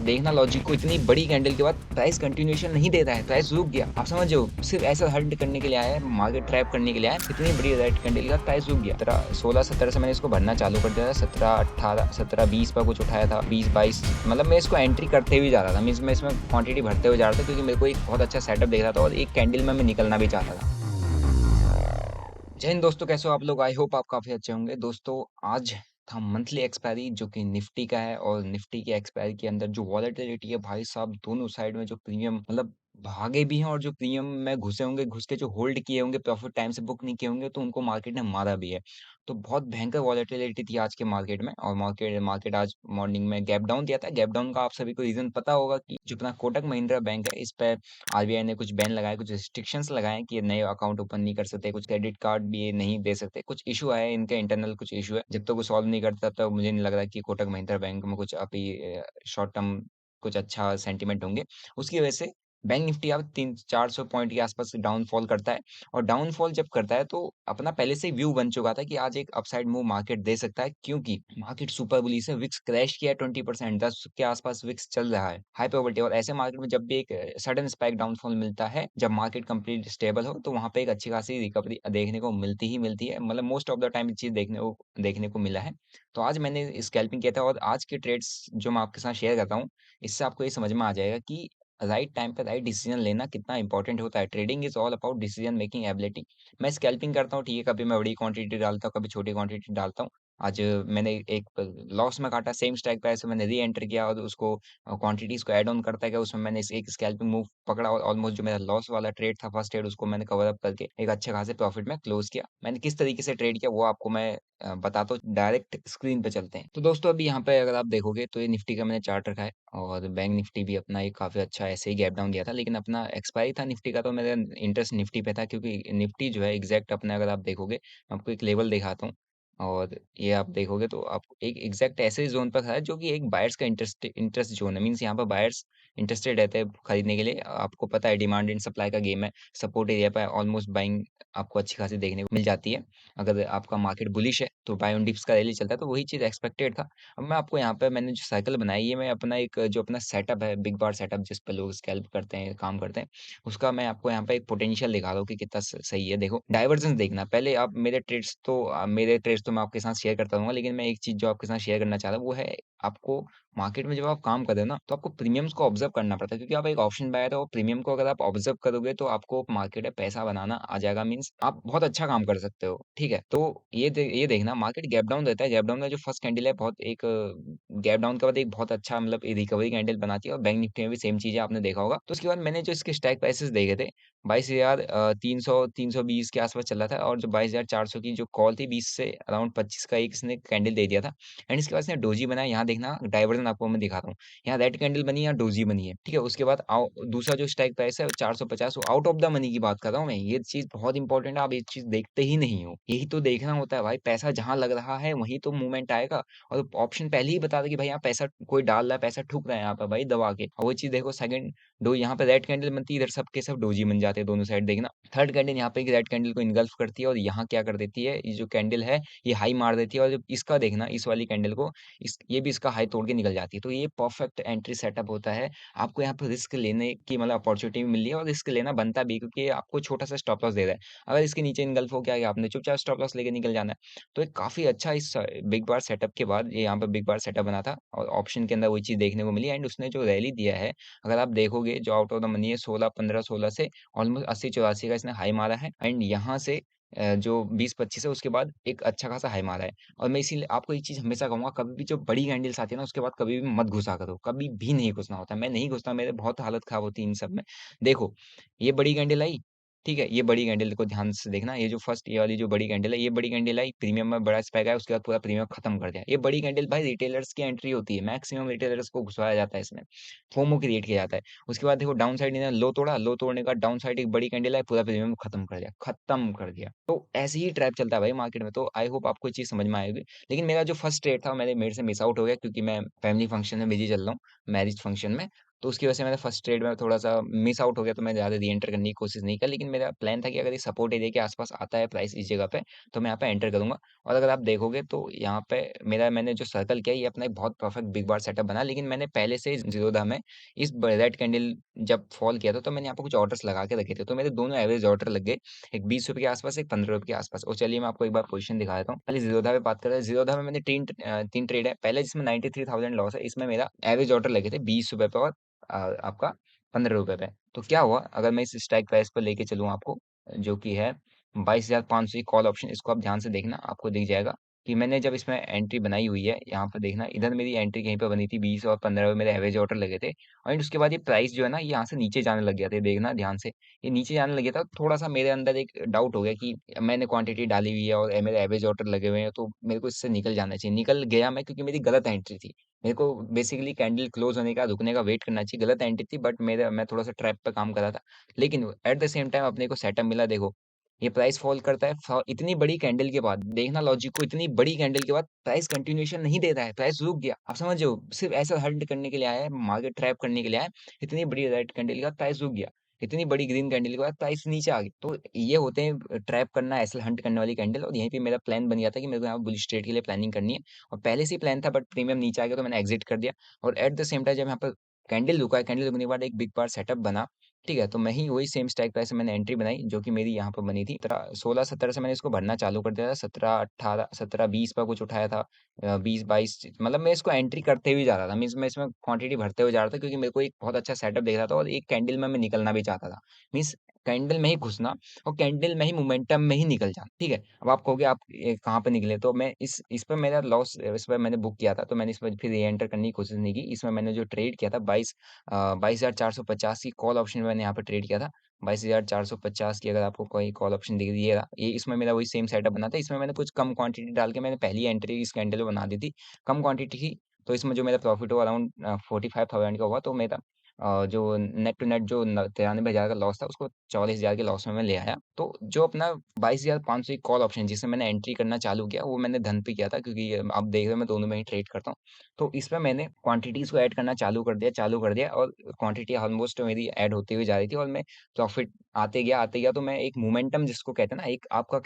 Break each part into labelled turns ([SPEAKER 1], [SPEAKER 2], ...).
[SPEAKER 1] देखना लॉजिक को, इतनी बड़ी कैंडल के बाद प्राइस कंटिन्यूएशन नहीं देता है, प्राइस रुक गया। आप समझ रहे हो? सिर्फ ऐसा हल्ट करने के लिए आया है, मार्केट ट्रैप करने के लिए आया है। इतनी बड़ी रेड कैंडल के बाद प्राइस रुक गया। 16-17 से मैंने इसको भरना चालू कर दिया था। 17-18 17-20 पर कुछ उठाया था, 20-22 मतलब मैं इसको एंट्री करते हुए जा रहा था। मींस मैं इसमें क्वांटिटी भरते हुए जा रहा था, क्योंकि मेरे को एक बहुत अच्छा सेटअप दिख रहा था और एक कैंडल में मैं निकलना भी चाहता था। जय हिंद दोस्तों, कैसे हो आप लोग? आई होप आप काफी अच्छे होंगे। दोस्तों, आज था मंथली एक्सपायरी जो कि निफ्टी का है, और निफ्टी की एक्सपायरी के अंदर जो वॉलेटिलिटी है भाई साहब, दोनों साइड में जो प्रीमियम मतलब भागे भी हैं, और जो प्रीमियम में घुसे होंगे, घुस के जो होल्ड किए होंगे, प्रॉफिट टाइम से बुक नहीं किए होंगे, तो उनको मार्केट ने मारा भी है। तो बहुत भयंकर वॉलेटिलिटी थी आज के मार्केट में, और मार्केट मार्केट आज मॉर्निंग में गैप डाउन दिया था। गैप डाउन का आप सभी को रीजन पता होगा कि जो अपना कोटक महिंद्रा बैंक है, इस पे आरबीआई ने कुछ बैन लगाए, कुछ रिस्ट्रिक्शंस लगाए कि ये नए अकाउंट ओपन नहीं कर सकते, कुछ क्रेडिट कार्ड भी ये नहीं दे सकते, कुछ इशू आए, इनके इंटरनल कुछ इशू है। जब तक वो सॉल्व नहीं करता, तब तक मुझे नहीं लग रहा कि कोटक महिंद्रा बैंक में कुछ अभी शॉर्ट टर्म कुछ अच्छा सेंटिमेंट होंगे। उसकी वजह से बैंक निफ्टी अब 300-400 पॉइंट के आसपास डाउनफॉल करता है। और डाउनफॉल जब करता है, तो अपना पहले से व्यू बन चुका था कि आज एक अपसाइड मूव मार्केट दे सकता है, क्योंकि मार्केट सुपर बुलिश है। विक्स क्रैश किया है 20%, 10 के आसपास विक्स चल रहा है, हाई प्रोबेबिलिटी। और ऐसे मार्केट में जब भी एक सडन स्पाइक डाउनफॉल मिलता है, जब मार्केट कंप्लीट स्टेबल हो, तो वहां पे एक अच्छी खासी रिकवरी देखने को मिलती ही मिलती है। मतलब मोस्ट ऑफ द टाइम ये चीज देखने को मिला है। तो आज मैंने स्कैल्पिंग किया था, और आज के ट्रेड्स जो मैं आपके साथ शेयर करता हूँ, इससे आपको ये समझ में आ जाएगा कि राइट टाइम पे राइट डिसीजन लेना कितना इंपॉर्टेंट होता है। Trading is all about decision making ability. मैं स्कैल्पिंग करता हूँ, ठीक है, कभी मैं बड़ी क्वांटिटी डालता हूँ, कभी छोटी क्वांटिटी डालता हूँ। आज मैंने एक लॉस में काटा, सेम स्ट्राइक प्राइस में मैंने री एंटर किया, और उसको क्वांटिटीज को ऐड ऑन करता गया। उसमें मैंने एक स्कैल्पिंग मूव पकड़ा, और ऑलमोस्ट जो मेरा लॉस वाला ट्रेड था, फर्स्ट ट्रेड, उसको मैंने कवर अप करके एक अच्छे खासे प्रॉफिट में क्लोज किया। मैंने किस तरीके से ट्रेड किया वो आपको मैं बताता हूँ। डायरेक्ट स्क्रीन पे चलते हैं। तो दोस्तों, अभी यहाँ पे अगर आप देखोगे, तो ये निफ्टी का मैंने चार्ट रखा है, और बैंक निफ्टी भी अपना एक काफी अच्छा ऐसे ही गैप डाउन दिया था, लेकिन अपना एक्सपायरी था निफ्टी का, तो मेरा इंटरेस्ट निफ्टी पे था, क्योंकि निफ्टी जो है एग्जैक्ट अपने, अगर आप देखोगे, मैं आपको एक लेवल दिखाता हूँ, और ये आप देखोगे तो आप एक एग्जैक्ट ऐसे जोन पर खड़ा है, जो कि एक बायर्स का इंटरेस्ट जोन है। मीन्स यहाँ पर बायर्स इंटरेस्टेड रहते हैं खरीदने के लिए। आपको पता है, डिमांड एंड सप्लाई का गेम है। सपोर्ट एरिया पर ऑलमोस्ट बाइंग आपको अच्छी खासी देखने को मिल जाती है। अगर आपका मार्केट बुलिश है, तो बाय ऑन डिप्स का रैली चलता है, तो वही चीज एक्सपेक्टेड था। अब मैं आपको यहाँ पे, मैंने जो साइकिल बनाई है, मैं अपना एक जो अपना सेटअप है, बिग बार सेटअप, जिस पे लोग स्कैल्प करते हैं, काम करते हैं, उसका मैं आपको यहाँ पे एक पोटेंशियल दिखा रहा हूँ कि कितना सही है। देखो, डाइवर्जेंस देखना पहले आप। मेरे ट्रेड्स तो मैं आपके साथ शेयर करता रहूंगा, लेकिन मैं एक चीज जो आपके साथ शेयर करना चाह रहा हूँ, वो है आपको मार्केट में जब आप काम कर रहे हो ना, तो आपको प्रीमियम्स को ऑब्जर्व करना पड़ता है, क्योंकि आप एक ऑप्शन बायर हो, और प्रीमियम को अगर आप ऑब्जर्व करोगे, तो आपको मार्केट में पैसा बनाना आ जाएगा। मींस आप बहुत अच्छा काम कर सकते हो, ठीक है। तो ये देखना, मार्केट गैप डाउन रहता है। गैप डाउन में जो फर्स्ट कैंडल है, बहुत एक गैप डाउन के बाद एक बहुत अच्छा मतलब रिकवरी कैंडल बनाती है, और बैंक निफ्टी में भी सेम चीज है, आपने देखा होगा। तो उसके बाद मैंने जो इसके स्टैक प्राइसेस देखे थे, 22,300 320 के आसपास चल रहा था, और जो 22,400 की जो कॉल थी, 20 से अराउंड 25 का एक इसने कैंडल दे दिया था। एंड इसके बाद इसने डोजी बनाया। यहाँ देखना, डाइवर्जन आपको मैं दिखाता हूँ। यहाँ रेड कैंडल बनी, यहाँ डोजी बनी है, ठीक है। उसके बाद दूसरा जो स्ट्राइक प्राइस है 450, आउट ऑफ द मनी की बात कर रहा हूँ मैं। ये चीज बहुत इंपॉर्टेंट है, आप ये चीज देखते ही नहीं हो। यही तो देखना होता है भाई, पैसा जहां लग रहा है वहीं तो मूवमेंट आएगा। और ऑप्शन पहले ही बता दे कि भाई यहाँ पैसा कोई डाल रहा है, पैसा ठुक रहा है यहाँ पे भाई दबा के। और वो चीज देखो, सेकंड डो यहाँ पे रेड कैंडल बनती है, इधर सबके सब डोजी बन जाते हैं दोनों साइड। देखना, थर्ड कैंडल यहाँ पे रेड कैंडल को इनगल्फ करती है, और यहाँ क्या कर देती है, ये जो कैंडल है, ये हाई मार देती है। और जब इसका देखना, इस वाली कैंडल को, ये भी इसका हाई तोड़ के निकल जाती है। तो ये परफेक्ट एंट्री सेटअप होता है। आपको यहाँ पर रिस्क लेने की मतलब अपॉर्चुनिटी भी मिल रही है, और रिस्क लेना बनता भी है, क्योंकि ये आपको छोटा सा स्टॉप लॉस दे रहा है। अगर इसके नीचे इनगल्फ हो गया, आपने चुपचाप स्टॉप लॉस लेके निकल जाना है। तो एक काफी अच्छा इस बिग बार सेटअप के बाद, ये यहाँ पर बिग बार सेटअप बना था, और ऑप्शन के अंदर वही चीज देखने को मिली। एंड उसने जो रैली दिया है, अगर आप देखोगे, जो आउट ऑफ द मनी है, 16-15-16 से ऑलमोस्ट 80-84 का इसने हाई मारा है। एंड यहाँ से जो 20-25 है, उसके बाद एक अच्छा खासा हाई मारा है। और मैं इसीलिए आपको एक चीज हमेशा कहूंगा, कभी भी जो बड़ी कैंडल्स आती है ना, उसके बाद कभी भी मत घुसा करो, कभी भी नहीं घुसना होता। मैं नहीं घुसता, मेरे बहुत हालत खराब होती है इन सब में। देखो, ये बड़ी कैंडल आई, ठीक है, ये बड़ी कैंडल को ध्यान से देखना। ये जो फर्स्ट, ये वाली जो बड़ी कैंडल है, ये बड़ी कैंडल आई, प्रीमियम में बड़ा स्पाइक आया, उसके बाद पूरा प्रीमियम खत्म कर दिया। ये बड़ी कैंडल भाई रिटेलर्स की एंट्री होती है, मैक्सिमम रिटेलर्स को घुसाया जाता है इसमें, फोमो क्रिएट किया जाता है। उसके बाद देखो, डाउन साइड इन्हें लो तोड़ा, लो तोड़ने का डाउन साइड एक बड़ी कैंडल है, पूरा प्रीमियम खत्म कर दिया, खत्म कर दिया। तो ऐसे ही ट्रैप चलता है भाई मार्केट में। तो आई होप आपको ये चीज समझ में आएगी। लेकिन मेरा जो फर्स्ट ट्रेड था, मेरे से मिस आउट हो गया, क्योंकि मैं फैमिली फंक्शन में बिजी चल रहा हूँ, मैरिज फंक्शन में। तो उसकी वजह से मैंने फर्स्ट ट्रेड में थोड़ा-सा मिस आउट हो गया, तो मैं ज़्यादा री-एंटर करने की कोशिश नहीं करी। लेकिन मेरा प्लान था कि अगर ये सपोर्ट एरिया के आस-पास आता है प्राइस इस जगह पे, तो मैं यहाँ पे एंटर करूँगा। और अगर आप देखोगे तो यहाँ पे मैंने जो सर्कल किया है, ये अपना एक बहुत परफेक्ट बिग बार सेटअप बना। लेकिन मैंने पहले से ज़ीरोधा में इस रेड कैंडल जब फॉल किया था, तो मैंने यहाँ पे कुछ ऑर्डर्स लगा के रखे थे। तो मेरे दोनों एवरेज ऑर्डर लग गए, एक ₹20 के आस-पास, एक ₹15 के आस-पास। और चलिए मैं आपको एक बार पोज़ीशन दिखा देता हूँ। पहले ज़ीरोधा पे बात करते हैं। ज़ीरोधा में मैंने 3 ट्रेड है। पहले जिसमें 93,000 लॉस है, इसमें मेरा एवरेज ऑर्डर लगे थे ₹20 पे और आपका ₹15 पे। तो क्या हुआ, अगर मैं इस स्ट्राइक प्राइस पर लेके चलूँ आपको, जो कि है 22,500 की कॉल ऑप्शन, इसको आप ध्यान से देखना, आपको दिख जाएगा कि मैंने जब इसमें एंट्री बनाई हुई है, यहाँ पर देखना, इधर मेरी एंट्री कहीं पे बनी थी 20 और 15 में मेरे एवरेज ऑर्डर लगे थे। और उसके बाद ये प्राइस जो है ना, ये यहाँ से नीचे जाने लग गया था, ये देखना ध्यान से। ये नीचे जाने लग गया था, थोड़ा-सा मेरे अंदर एक डाउट हो गया कि मैंने क्वांटिटी डाली हुई है और मेरे एवरेज ऑर्डर लगे हुए हैं, तो मेरे को इससे निकल जाना चाहिए। निकल गया मैं, क्योंकि मेरी गलत एंट्री थी। मेरे को बेसिकली कैंडल क्लोज होने का, रुकने का वेट करना चाहिए। गलत एंट्री थी, बट मैं थोड़ा-सा ट्रैप पे काम कर रहा था। लेकिन एट द सेम टाइम अपने को सेटअप मिला, देखो। ये प्राइस फॉल करता है इतनी बड़ी कैंडल के बाद, देखना लॉजिक को, इतनी बड़ी कैंडल के बाद प्राइस कंटिन्यूएशन नहीं दे रहा है, प्राइस रुक गया। आप समझ रहे हो? सिर्फ ऐसा हल्ट करने के लिए आया है, मार्केट ट्रैप करने के लिए आया है। इतनी बड़ी रेड कैंडल के बाद प्राइस रुक गया। इतनी बड़ी ग्रीन कैंडल के बाद प्राइस नीचे आ गई। तो ये होते हैं ट्रैप करना, ऐसे हंट करने वाली कैंडल। और यहीं पे मेरा प्लान बन गया था कि मेरे को यहाँ बुलिश ट्रेड के लिए प्लानिंग करनी है। और पहले से ही प्लान था, बट प्रीमियम नीचे आ गया, तो मैंने एग्जिट कर दिया। और एट द सेम टाइम जब यहाँ पर कैंडल रुका है, कैंडल रुकने के बाद एक बिग बार सेटअप बना। ठीक है, तो मैं ही वही सेम स्ट्राइक प्राइस से मैंने एंट्री बनाई, जो कि मेरी यहाँ पर बनी थी 16-17 से मैंने इसको भरना चालू कर दिया था। 17-18, 17-20 पर कुछ उठाया था। 20-22, मतलब मैं इसको एंट्री करते हुए जा रहा था, मीन्स मैं इसमें क्वांटिटी भरते हुए जा रहा था, क्योंकि मेरे को एक बहुत अच्छा सेटअप दिख रहा था और एक कैंडल में मैं निकलना भी चाहता था। मीन्स कैंडल में ही घुसना और कैंडल में ही मोमेंटम में ही निकल जाना। ठीक है, अब आप कहोगे आप कहाँ पे निकले, तो मैं इस पर मेरा लॉस, इस पर मैंने बुक किया था, तो मैंने इस पर फिर री एंटर करने की कोशिश नहीं की। इसमें मैंने जो ट्रेड किया था 22,450 की कॉल ऑप्शन मैंने यहाँ पे ट्रेड किया था। 22,450 की, अगर आपको कोई कॉल ऑप्शन दिख रही है, ये इसमें मेरा वही सेम सेटअप बना था। इसमें मैंने कुछ कम क्वांटिटी डाल के मैंने पहली एंट्री इस कैंडल में बना दी थी। कम क्वांटिटी थी, तो इसमें जो मेरा प्रॉफिट हुआ अराउंड 45,000 का हुआ। तो मेरा जो नेट टू नेट जो 93,000 का लॉस था, उसको 44,000 के लॉस में मैं ले आया। तो जो अपना 22,500 की कॉल ऑप्शन जिसमें मैंने एंट्री करना चालू किया, वो मैंने धन पे किया था, क्योंकि आप देख रहे हो मैं दोनों में ही ट्रेड करता हूँ। तो इसमें मैंने क्वांटिटीज को ऐड करना चालू कर दिया, और क्वांटिटी ऑलमोस्ट मेरी ऐड होती हुई जा रही थी, और मैं प्रॉफिट आते गया। तो मैं एक मोमेंटम जिसको कहते हैं ना, एक आपका एक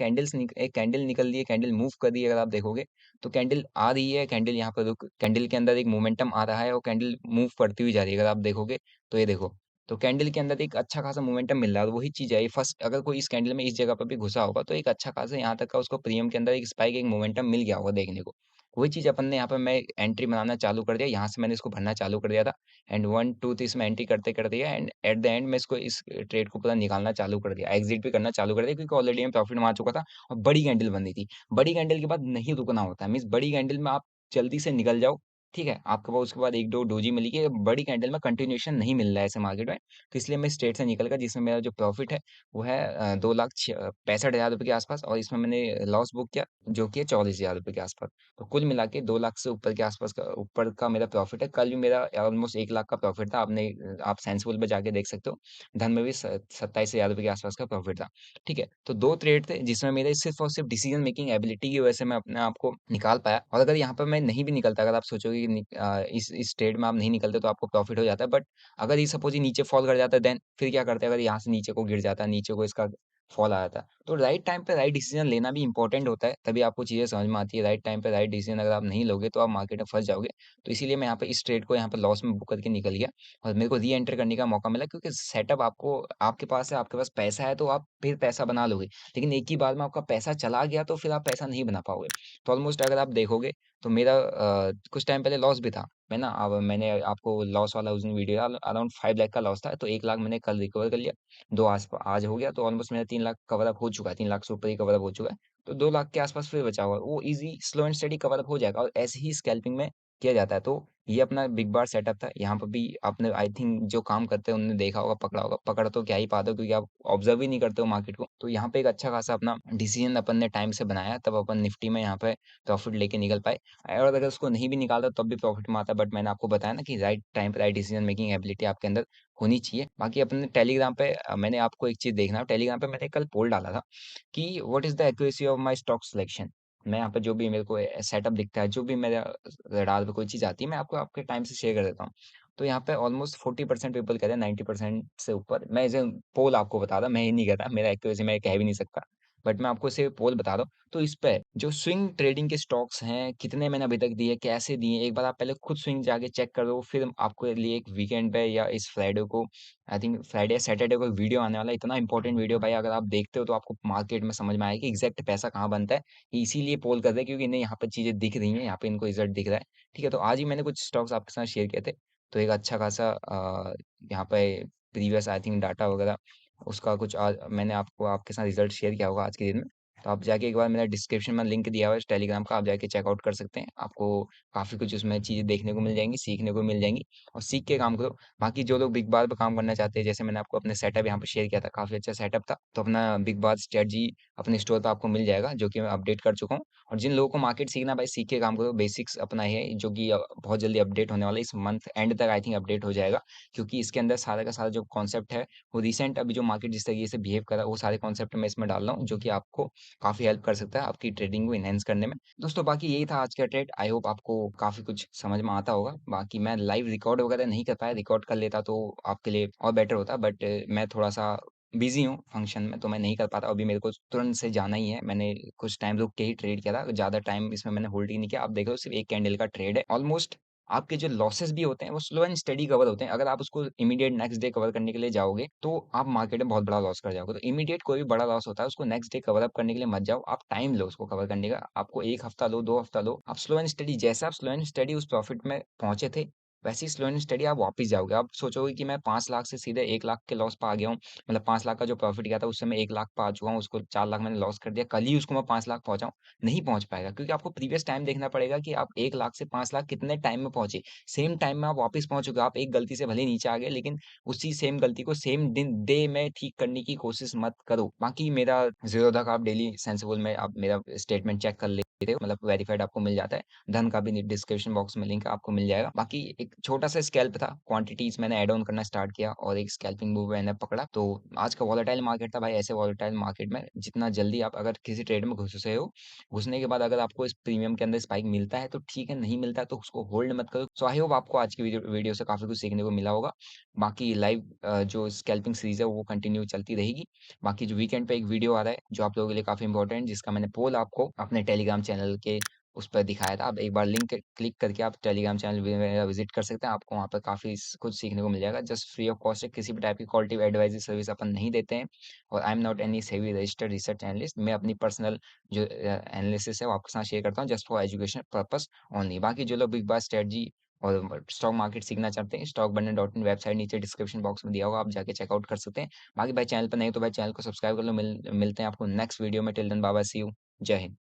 [SPEAKER 1] कैंडल निकल रही है, कैंडल मूव कर रही है, अगर आप देखोगे तो कैंडल आ रही है, कैंडल यहाँ पर रुक, कैंडल के अंदर एक मोमेंटम आ रहा है और कैंडल मूव करती हुई जा रही है, अगर आप देखोगे तो ये देखो। तो कैंडल के अंदर एक अच्छा खासा मोमेंटम मिल रहा है, और वही चीज़ है ये। फर्स्ट अगर कोई इस कैंडल में इस जगह पर भी घुसा होगा, तो एक अच्छा खासा यहाँ तक का उसको प्रीमियम के अंदर एक स्पाइक, एक मोमेंटम मिल गया होगा देखने को। वही चीज़ अपन ने यहाँ पे मैं एंट्री बनाना चालू कर दिया, यहाँ से मैंने इसको भरना चालू कर दिया था। एंड 1, 2, 3 इसमें एंट्री करते गया, एंड एट द एंड मैं इसको इस ट्रेड को पूरा निकालना चालू कर दिया, एग्जिट भी करना चालू कर दिया, क्योंकि ऑलरेडी मैं प्रॉफिट में आ चुका था और बड़ी कैंडल बन रही थी। बड़ी कैंडल के बाद नहीं रुकना होता है, मीन्स बड़ी कैंडल में आप जल्दी से निकल जाओ। ठीक है, आपके पास उसके बाद 1-2 डोजी मिली कि बड़ी कैंडल में कंटिन्यूएशन नहीं मिल रहा है ऐसे मार्केट में। तो इसलिए मैं इस ट्रेड से निकल गया, जिसमें मेरा जो प्रॉफिट है वो है 2,65,000 रुपए के आसपास, और इसमें मैंने लॉस बुक किया, जो कि है 44,000 रुपए के आसपास। तो कुल मिला के 2 लाख से ऊपर के आसपास का, ऊपर का मेरा प्रॉफिट है। कल भी मेरा ऑलमोस्ट 1 लाख का प्रॉफिट था। आप सेंसिबल पे जाके देख सकते हो। धन में भी 27,000 रुपए के आसपास का प्रॉफिट था। ठीक है, तो 2 ट्रेड थे जिसमें मेरे सिर्फ और सिर्फ डिसीजन मेकिंग एबिलिटी की वजह से मैं अपने आप को निकाल पाया। और अगर यहाँ पर मैं नहीं भी निकलता, अगर आप सोचोगे कि इस ट्रेड में आप नहीं निकलते तो आपको प्रॉफिट हो जाता है, बट अगर ये सपोज ये नीचे फॉल कर जाता है, देन फिर क्या करते हैं, अगर यहाँ से नीचे को गिर जाता है, नीचे को इसका फॉल आ जाता है, तो राइट टाइम पे राइट डिसीजन लेना भी इंपॉर्टेंट होता है, तभी आपको चीजें समझ में आती है। राइट टाइम पे राइट डिसीजन अगर आप नहीं लोगे, तो आप मार्केट में फंस जाओगे। तो इसीलिए मैं यहाँ पे इस ट्रेड को यहाँ पे लॉस में बुक करके निकल गया, और मेरे को री एंटर करने का मौका मिला, क्योंकि सेटअप आपको, आपके पास है, आपके पास पैसा है, तो आप फिर पैसा बना लोगे। लेकिन एक ही बार में आपका पैसा चला गया, तो फिर आप पैसा नहीं बना पाओगे। तो ऑलमोस्ट अगर आप देखोगे, तो मेरा कुछ टाइम पहले लॉस भी था। अब मैंने आपको लॉस वाला उस दिन वीडियो, अराउंड 5 लाख का लॉस था, तो 1 लाख मैंने कल रिकवर कर लिया। दो आज हो गया, तो ऑलमोस्ट मेरा 3 लाख कवर अप हो चुका है, 3 लाख से ऊपर ही कवर अप हो चुका है। तो 2 लाख के आसपास फिर बचा हुआ है, वो easy slow and study cover up हो जाएगा, और ऐसे ही स्कैल्पिंग में किया जाता है। तो ये अपना बिग बार सेटअप था। यहाँ पर भी आपने, आई थिंक जो काम करते हैं उन्होंने देखा होगा, पकड़ा होगा। पकड़ तो क्या ही पाते हो, क्योंकि आप ऑब्जर्व ही नहीं करते हो मार्केट को। तो यहाँ पे एक अच्छा खासा अपना डिसीजन अपन ने टाइम से बनाया, तब अपन निफ्टी में यहाँ पे प्रॉफिट लेके निकल पाए। और अगर उसको नहीं भी निकालता तब भी प्रॉफिट में आता, बट मैंने आपको बताया ना कि राइट टाइम पे राइट डिसीजन मेकिंग एबिलिटी आपके अंदर होनी चाहिए। बाकी अपने टेलीग्राम पे मैंने आपको एक चीज देखना, टेलीग्राम पे मैंने कल पोल डाला था कि what is the accuracy of my stock selection. मैं यहाँ पे जो भी मेरे को सेटअप दिखता है, जो भी मेरा रडार पे कोई चीज आती है, मैं आपको आपके टाइम से शेयर कर देता हूँ। तो यहाँ पे ऑलमोस्ट 40% पीपल कह रहे हैं, 90% से ऊपर। मैं एज़ अ पोल आपको बता रहा, मैं ये नहीं कह रहा, मेरा एक्यूरेसी मैं कह भी नहीं सकता। बट मैं आपको सिर्फ पोल बता रहा हूँ। तो इस पे जो स्विंग ट्रेडिंग के स्टॉक्स हैं, कितने मैंने अभी तक दिए, कैसे दिए, एक बार आप पहले खुद स्विंग जाके चेक करो। फिर आपके लिए एक वीकेंड पे या इस फ्राइडे को, आई थिंक फ्राइडे या सैटरडे को एक वीडियो आने वाला है, इतना इंपॉर्टेंट वीडियो भाई, अगर आप देखते हो तो आपको मार्केट में समझ में आएगा कि एग्जैक्ट पैसा कहाँ बनता है। ये इसीलिए पोल कर रहे हैं क्योंकि इन्हें यहाँ पर चीज़ें दिख रही हैं, यहाँ पे इनको रिजल्ट दिख रहा है। ठीक है, तो आज ही मैंने कुछ स्टॉक्स आपके साथ शेयर किए थे। तो एक अच्छा खासा यहाँ पे प्रीवियस आई थिंक डाटा वगैरह उसका कुछ आज मैंने आपको आपके साथ रिजल्ट शेयर किया होगा आज के दिन में। तो आप जाके एक बार मेरा डिस्क्रिप्शन में लिंक दिया हुआ है टेलीग्राम का, आप जाके चेकआउट कर सकते हैं। आपको काफ़ी कुछ उसमें चीज़ें देखने को मिल जाएँगी, सीखने को मिल जाएँगी, और सीख के काम करो। बाकी जो लोग बिग बार पे काम करना चाहते हैं, जैसे मैंने आपको अपने सेटअप यहाँ पे शेयर किया था, काफ़ी अच्छा सेटअप था। तो अपना बिग बार स्ट्रेटजी अपने स्टोर पे आपको मिल जाएगा, जो कि मैं अपडेट कर चुका हूँ। और जिन लोगों को मार्केट सीखना है भाई, सीख के काम करो। बेसिक्स अपना है जो कि बहुत जल्दी अपडेट होने वाला है, इस मंथ एंड तक आई थिंक अपडेट हो जाएगा। क्योंकि इसके अंदर सारा का सारा जो कॉन्सेप्ट है, वो रिसेंट अभी जो मार्केट जिस तरीके से बिहेव कर रहा है, वो सारे कॉन्सेप्ट मैं इसमें डाल रहा हूँ, जो कि आपको काफ़ी हेल्प कर सकता है आपकी ट्रेडिंग को एनहांस करने में। दोस्तों बाकी यही था आज का ट्रेड। आई होप आपको काफ़ी कुछ समझ में आता होगा। बाकी मैं लाइव रिकॉर्ड वगैरह नहीं कर पाया, रिकॉर्ड कर लेता तो आपके लिए और बेटर होता, बट मैं थोड़ा-सा बिज़ी हूँ फंक्शन में, तो मैं नहीं कर पाता। अभी मेरे को तुरंत से जाना ही है। मैंने कुछ टाइम रुक के ही ट्रेड किया था, ज़्यादा टाइम इसमें मैंने होल्ड ही नहीं किया। आप देख लो सिर्फ 1 कैंडल का ट्रेड है। ऑलमोस्ट आपके जो लॉसेस भी होते हैं वो स्लो एंड स्टेडी कवर होते हैं। अगर आप उसको इमीडिएट नेक्स्ट डे कवर करने के लिए जाओगे तो आप मार्केट में बहुत बड़ा लॉस कर जाओगे। तो इमीडिएट कोई भी बड़ा लॉस होता है उसको नेक्स्ट डे कवर अप करने के लिए मत जाओ। आप टाइम लो उसको कवर करने का। आपको 1 हफ्ता लो, 2 हफ्ता लो। आप स्लो एंड स्टेडी, जैसे आप स्लो एंड स्टेडी उस प्रॉफिट में पहुंचे थे, वैसे ही स्लो एंड स्टेडी आप वापस जाओगे। आप सोचोगे कि मैं 5 लाख से सीधे 1 लाख के लॉस पे आ गया हूँ। मतलब 5 लाख का जो प्रॉफिट किया था उससे मैं 1 लाख पे आ चुका हूँ। उसको 4 लाख मैंने लॉस कर दिया। कल ही उसको मैं 5 लाख पहुंचाऊँ, नहीं पहुंच पाएगा, क्योंकि आपको प्रीवियस टाइम देखना पड़ेगा कि आप 1 लाख से 5 लाख कितने टाइम में पहुंचे। सेम टाइम में आप वापस पहुंचोगे। आप एक गलती से भले ही नीचे आ गए, लेकिन उसी सेम गलती को सेम दिन डे में ठीक करने की कोशिश मत करो। बाकी मेरा जीरो तक आप डेली सेंसिबल में आप मेरा स्टेटमेंट चेक कर लेते हो, मतलब वेरीफाइड आपको मिल जाता है। धन का भी डिस्क्रिप्शन बॉक्स में लिंक आपको मिल जाएगा। बाकी एक छोटा सा स्कैल्प था, क्वांटिटीज मैंने ऐड ऑन करना स्टार्ट किया और एक स्कैल्पिंग मूव मैंने पकड़ा। तो आज का वॉलेटाइल मार्केट था भाई। ऐसे वॉलेटाइल मार्केट में जितना जल्दी आप अगर किसी ट्रेड में घुस रहे हो, घुसने के बाद अगर आपको इस प्रीमियम के अंदर स्पाइक मिलता है तो ठीक है, नहीं मिलता है तो उसको होल्ड मत करो। सो आई होप आपको आज की वीडियो से काफी कुछ सीखने को मिला होगा। बाकी लाइव जो स्कैल्पिंग सीरीज है वो कंटिन्यू चलती रहेगी। बाकी जो वीकेंड पे एक वीडियो आ रहा है जो आप लोगों के लिए काफी इंपॉर्टेंट, जिसका मैंने पोल आपको अपने टेलीग्राम चैनल के उस पर दिखाया था। आप एक बार लिंक क्लिक करके आप टेलीग्राम चैनल मेरा विजिट कर सकते हैं। आपको वहाँ पर काफ़ी कुछ सीखने को मिल जाएगा, जस्ट फ्री ऑफ कॉस्ट है। किसी भी टाइप की क्वालिटी एडवाइजरी सर्विस अपन नहीं देते हैं। और आई एम नॉट एनी सेवी रजिस्टर्ड रिसर्च एनालिस्ट। मैं अपनी पर्सनल जो एनालिसिस है वो आपके साथ शेयर करता हूँ, just for education purpose only. बाकी जो लोग बिग बार स्ट्रेटजी और स्टॉक मार्केट सीखना चाहते हैं, स्टॉक बनने डॉट इन वेबसाइट नीचे डिस्क्रिप्शन बॉक्स में दिया होगा, आप जाके चेकआउट कर सकते हैं। बाकी भाई चैनल पर नहीं तो भाई चैनल को सब्सक्राइब कर लो। मिलते हैं आपको नेक्स्ट वीडियो में। Till then bye bye, see you, जय हिंद।